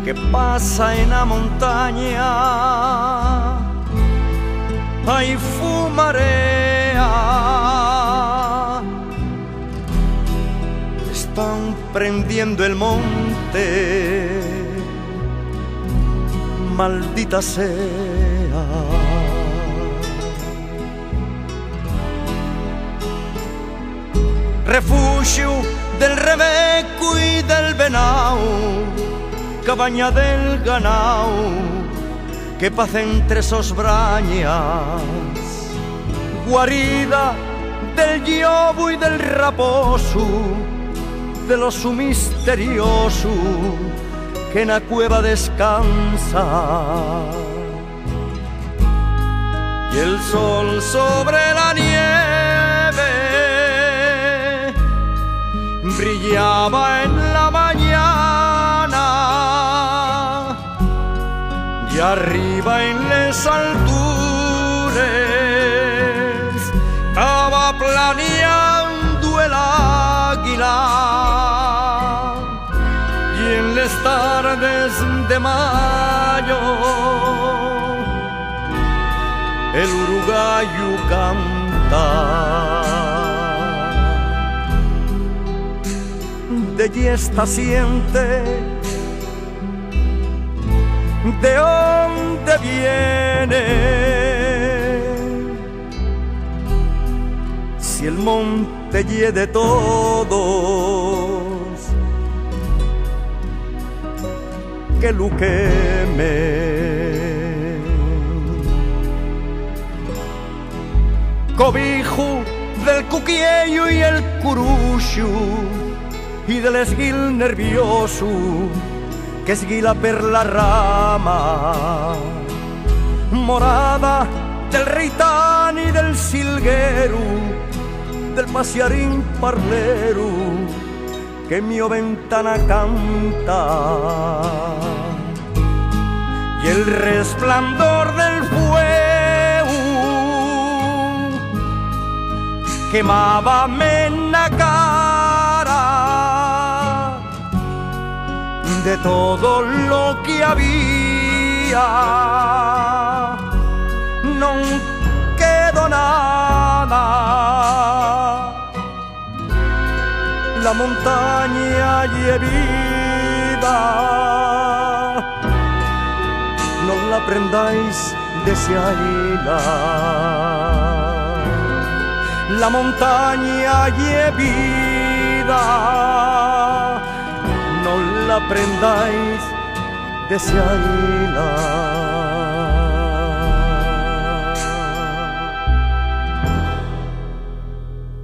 que pasa en la montaña. Hay fumarea, están prendiendo el monte, maldita sea. Refugio del rebeco y del venao, cabaña del ganao, que paz entre esos brañas, guarida del llobo y del raposo, de lo su misterioso, que en la cueva descansa. Y el sol sobre la nieve brillaba en la mañana, y arriba en las alturas estaba planeando el águila, y en las tardes de mayo el uruguayo canta. De allí esta siente, ¿de dónde viene? Si el monte llena de todos, que lo queme. Cobijo del cuquiello y el curucho, y del esguil nervioso que esguila per la rama, morada del reitán y del silguero, del pasearín parlero que mi ventana canta, y el resplandor del fuego quemábame en la cara de todo lo que había. No quedó nada. La montaña y vida, no la prendáis de Siaila. La montaña y vida, no la prendáis de Siaila.